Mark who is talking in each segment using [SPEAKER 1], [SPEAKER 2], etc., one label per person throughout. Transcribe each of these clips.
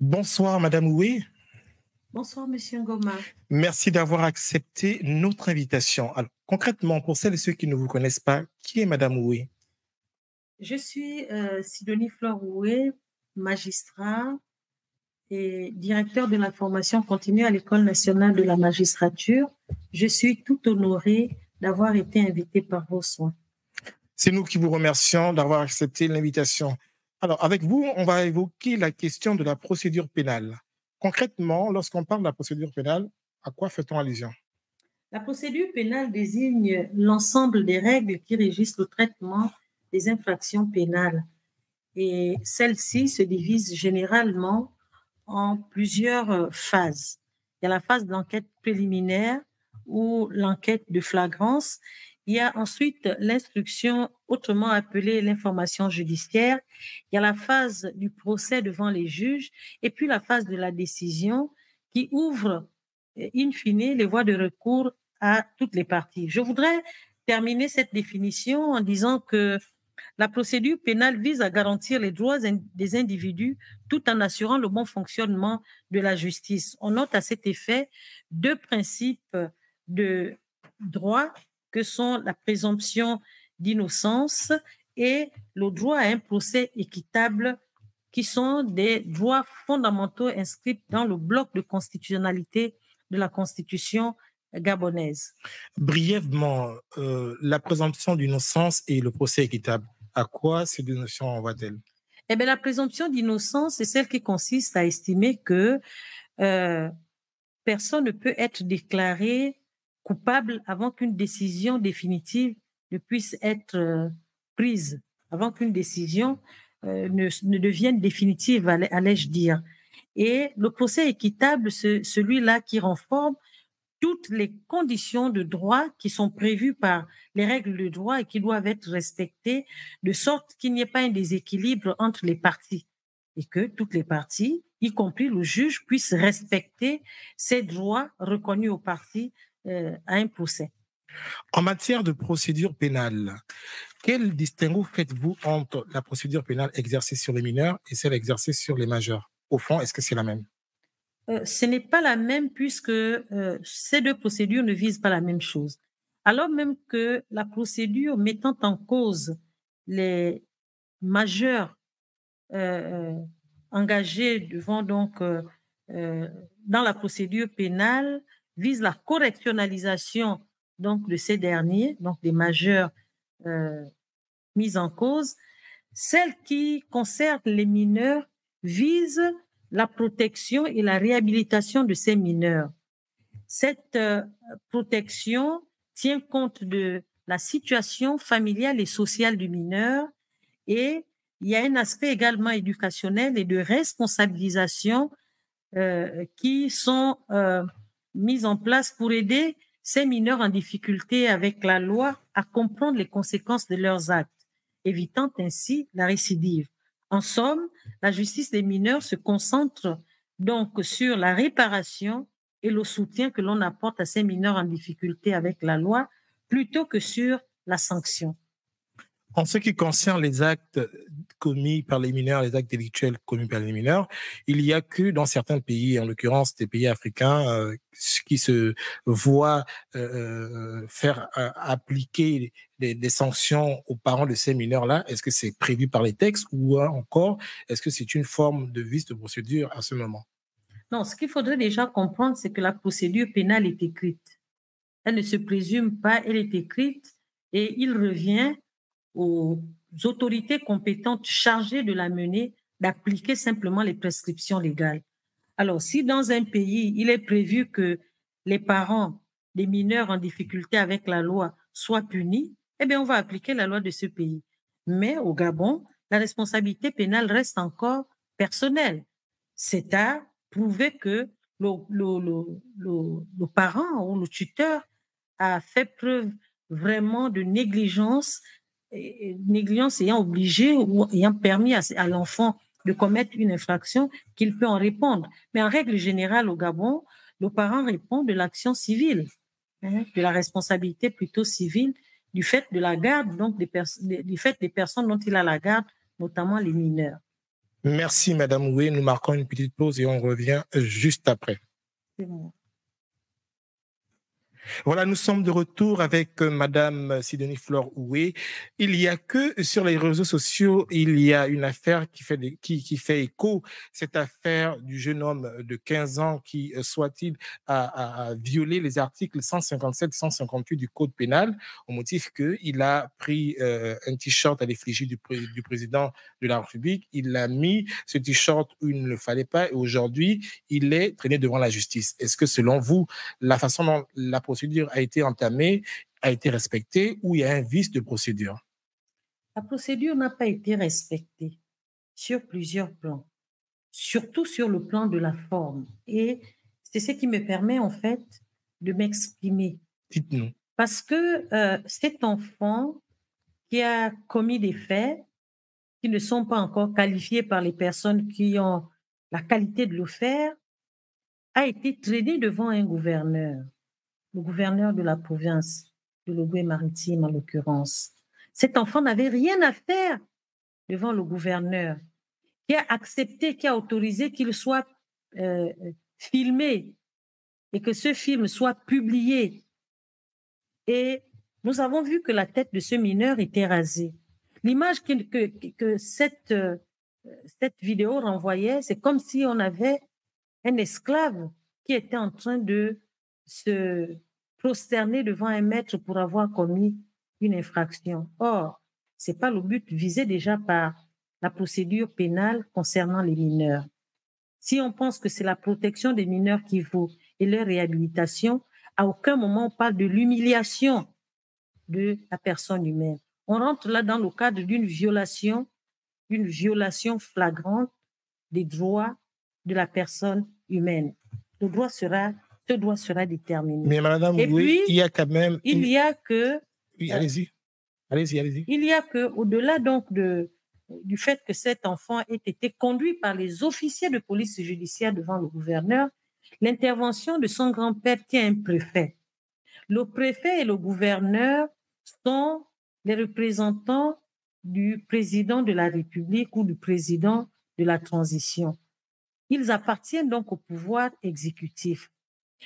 [SPEAKER 1] Bonsoir, Madame Oué.
[SPEAKER 2] Bonsoir, Monsieur Ngoma.
[SPEAKER 1] Merci d'avoir accepté notre invitation. Alors, concrètement, pour celles et ceux qui ne vous connaissent pas, qui est Madame Oué?
[SPEAKER 2] Je suis Sidonie Flore Oué, magistrat et directeur de la formation continue à l'École nationale de la magistrature. Je suis tout honorée d'avoir été invitée par vos soins.
[SPEAKER 1] C'est nous qui vous remercions d'avoir accepté l'invitation. Alors, avec vous, on va évoquer la question de la procédure pénale. Concrètement, lorsqu'on parle de la procédure pénale, à quoi fait-on allusion?
[SPEAKER 2] La procédure pénale désigne l'ensemble des règles qui régissent le traitement des infractions pénales. Et celle-ci se divise généralement en plusieurs phases. Il y a la phase d'enquête préliminaire ou l'enquête de flagrance. Il y a ensuite l'instruction, autrement appelée l'information judiciaire. Il y a la phase du procès devant les juges et puis la phase de la décision qui ouvre, in fine, les voies de recours à toutes les parties. Je voudrais terminer cette définition en disant que la procédure pénale vise à garantir les droits des individus tout en assurant le bon fonctionnement de la justice. On note à cet effet deux principes de droit que sont la présomption d'innocence et le droit à un procès équitable, qui sont des droits fondamentaux inscrits dans le bloc de constitutionnalité de la Constitution gabonaise.
[SPEAKER 1] Brièvement, la présomption d'innocence et le procès équitable, à quoi ces deux notions envoient-elles?
[SPEAKER 2] Eh bien, la présomption d'innocence, c'est celle qui consiste à estimer que personne ne peut être déclaré coupable avant qu'une décision définitive ne puisse être prise, avant qu'une décision ne devienne définitive, allais-je dire. Et le procès équitable, c'est celui-là qui renforce toutes les conditions de droit qui sont prévues par les règles de droit et qui doivent être respectées, de sorte qu'il n'y ait pas un déséquilibre entre les parties et que toutes les parties, y compris le juge, puissent respecter ces droits reconnus aux parties à un procès.
[SPEAKER 1] En matière de procédure pénale, quel distinguo faites-vous entre la procédure pénale exercée sur les mineurs et celle exercée sur les majeurs? Au fond, est-ce que c'est la même?
[SPEAKER 2] Ce n'est pas la même puisque ces deux procédures ne visent pas la même chose. Alors même que la procédure mettant en cause les majeurs engagés devant dans la procédure pénale vise la correctionnalisation donc de ces derniers, donc des majeurs mis en cause. Celle qui concerne les mineurs vise la protection et la réhabilitation de ces mineurs. Cette protection tient compte de la situation familiale et sociale du mineur et il y a un aspect également éducationnel et de responsabilisation qui sont mis en place pour aider ces mineurs en difficulté avec la loi à comprendre les conséquences de leurs actes, évitant ainsi la récidive. En somme, la justice des mineurs se concentre donc sur la réparation et le soutien que l'on apporte à ces mineurs en difficulté avec la loi, plutôt que sur la sanction.
[SPEAKER 1] En ce qui concerne les actes commis par les mineurs, les actes délictuels commis par les mineurs, il y a que dans certains pays, en l'occurrence des pays africains, qui se voient faire appliquer des sanctions aux parents de ces mineurs-là. Est-ce que c'est prévu par les textes ou encore est-ce que c'est une forme de vice de procédure à ce moment?
[SPEAKER 2] Non, ce qu'il faudrait déjà comprendre, c'est que la procédure pénale est écrite. Elle ne se présume pas, elle est écrite et il revient aux autorités compétentes chargées de la mener d'appliquer simplement les prescriptions légales. Alors, si dans un pays, il est prévu que les parents des mineurs en difficulté avec la loi soient punis, eh bien, on va appliquer la loi de ce pays. Mais au Gabon, la responsabilité pénale reste encore personnelle. C'est à prouver que le parent ou le tuteur a fait preuve vraiment de négligence ayant obligé ou ayant permis à l'enfant de commettre une infraction, qu'il peut en répondre. Mais en règle générale, au Gabon, le parent répond de l'action civile, de la responsabilité plutôt civile, du fait de la garde, donc du fait des personnes dont il a la garde, notamment les mineurs.
[SPEAKER 1] Merci, Madame Oué. Nous marquons une petite pause et on revient juste après.
[SPEAKER 2] C'est bon.
[SPEAKER 1] Voilà, nous sommes de retour avec Madame Sidonie Flore Oué. Il y a que sur les réseaux sociaux, il y a une affaire qui fait écho, cette affaire du jeune homme de 15 ans qui, soit-il, a violé les articles 157 158 du Code pénal au motif qu'il a pris un t-shirt à l'effigie du président de la République. Il a mis ce t-shirt où il ne le fallait pas et aujourd'hui, il est traîné devant la justice. Est-ce que selon vous, la façon dont la procédure a été entamée a été respectée ou il y a un vice de procédure?
[SPEAKER 2] La procédure n'a pas été respectée sur plusieurs plans, surtout sur le plan de la forme. Et c'est ce qui me permet en fait de m'exprimer.
[SPEAKER 1] Dites-nous.
[SPEAKER 2] Parce que cet enfant qui a commis des faits qui ne sont pas encore qualifiés par les personnes qui ont la qualité de le faire, a été traîné devant un gouverneur, le gouverneur de la province de l'Ogooué-Maritime en l'occurrence. Cet enfant n'avait rien à faire devant le gouverneur, qui a accepté, qui a autorisé qu'il soit filmé et que ce film soit publié. Et nous avons vu que la tête de ce mineur était rasée. L'image que cette vidéo renvoyait, c'est comme si on avait un esclave qui était en train de se prosterner devant un maître pour avoir commis une infraction. Or, ce n'est pas le but visé déjà par la procédure pénale concernant les mineurs. Si on pense que c'est la protection des mineurs qui vaut et leur réhabilitation, à aucun moment on parle de l'humiliation de la personne humaine. On rentre là dans le cadre d'une violation flagrante des droits de la personne humaine. Ce droit sera déterminé.
[SPEAKER 1] Mais Madame,
[SPEAKER 2] et
[SPEAKER 1] oui,
[SPEAKER 2] puis,
[SPEAKER 1] il y a quand même...
[SPEAKER 2] Il y a que...
[SPEAKER 1] Oui, allez-y. Allez-y.
[SPEAKER 2] Il y a que, au-delà donc du fait que cet enfant ait été conduit par les officiers de police judiciaire devant le gouverneur, l'intervention de son grand-père qui est un préfet. Le préfet et le gouverneur sont les représentants du président de la République ou du président de la transition. Ils appartiennent donc au pouvoir exécutif.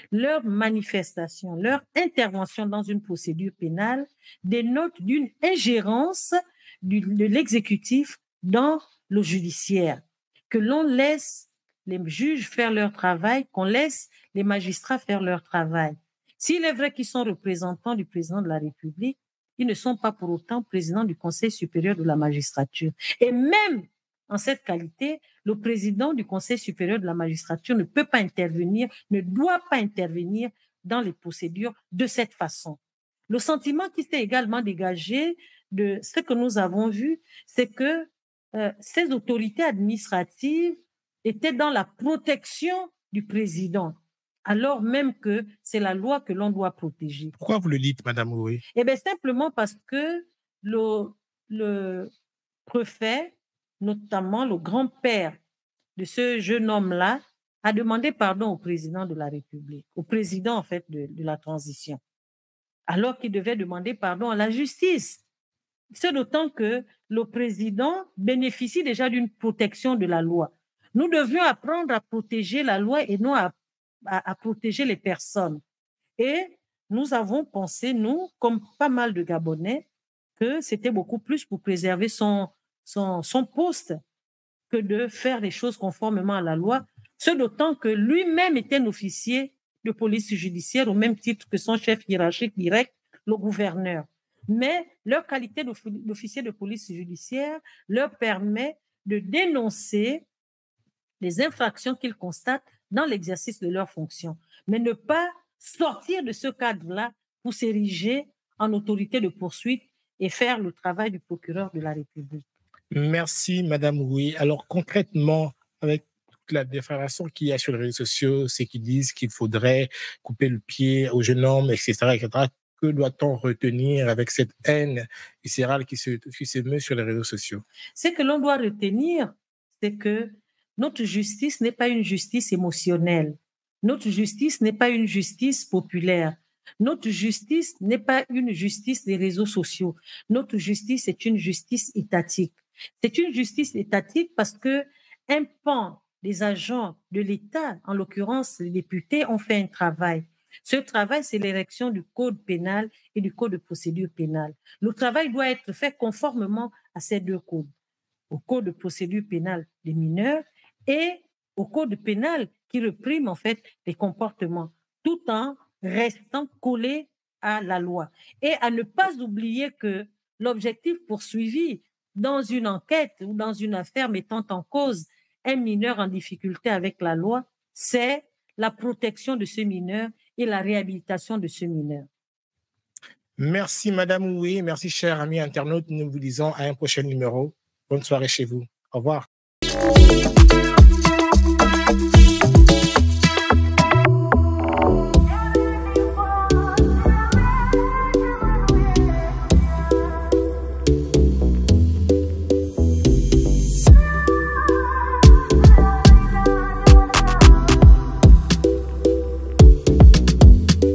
[SPEAKER 2] Leur manifestation, leur intervention dans une procédure pénale dénote d'une ingérence de l'exécutif dans le judiciaire, que l'on laisse les juges faire leur travail, qu'on laisse les magistrats faire leur travail. S'il est vrai qu'ils sont représentants du président de la République, ils ne sont pas pour autant présidents du Conseil supérieur de la magistrature. Et même en cette qualité, le président du Conseil supérieur de la magistrature ne peut pas intervenir, ne doit pas intervenir dans les procédures de cette façon. Le sentiment qui s'est également dégagé de ce que nous avons vu, c'est que ces autorités administratives étaient dans la protection du président, alors même que c'est la loi que l'on doit protéger.
[SPEAKER 1] Pourquoi vous le dites, Madame Oué?
[SPEAKER 2] Eh bien, simplement parce que le préfet, notamment le grand-père de ce jeune homme-là, a demandé pardon au président de la République, au président en fait de la transition, alors qu'il devait demander pardon à la justice. C'est d'autant que le président bénéficie déjà d'une protection de la loi. Nous devions apprendre à protéger la loi et non à protéger les personnes. Et nous avons pensé, nous, comme pas mal de Gabonais, que c'était beaucoup plus pour préserver son poste que de faire les choses conformément à la loi, ce d'autant que lui-même était un officier de police judiciaire au même titre que son chef hiérarchique direct, le gouverneur. Mais leur qualité d'officier de police judiciaire leur permet de dénoncer les infractions qu'ils constatent dans l'exercice de leurs fonctions, mais ne pas sortir de ce cadre-là pour s'ériger en autorité de poursuite et faire le travail du procureur de la République.
[SPEAKER 1] Merci, Madame Oué. Alors, concrètement, avec toute la défamation qu'il y a sur les réseaux sociaux, c'est qu'ils disent qu'il faudrait couper le pied au jeune homme, etc., etc. Que doit-on retenir avec cette haine viscérale qui se meut sur les réseaux sociaux?
[SPEAKER 2] Ce que l'on doit retenir, c'est que notre justice n'est pas une justice émotionnelle. Notre justice n'est pas une justice populaire. Notre justice n'est pas une justice des réseaux sociaux. Notre justice est une justice étatique. C'est une justice étatique parce que un pan des agents de l'État, en l'occurrence les députés, ont fait un travail. Ce travail, c'est l'érection du code pénal et du code de procédure pénale. Le travail doit être fait conformément à ces deux codes, au code de procédure pénale des mineurs et au code pénal qui réprime en fait les comportements, tout en restant collé à la loi. Et à ne pas oublier que l'objectif poursuivi dans une enquête ou dans une affaire mettant en cause un mineur en difficulté avec la loi, c'est la protection de ce mineur et la réhabilitation de ce mineur.
[SPEAKER 1] Merci, Madame Oué. Merci, chers amis internautes. Nous vous disons à un prochain numéro. Bonne soirée chez vous. Au revoir.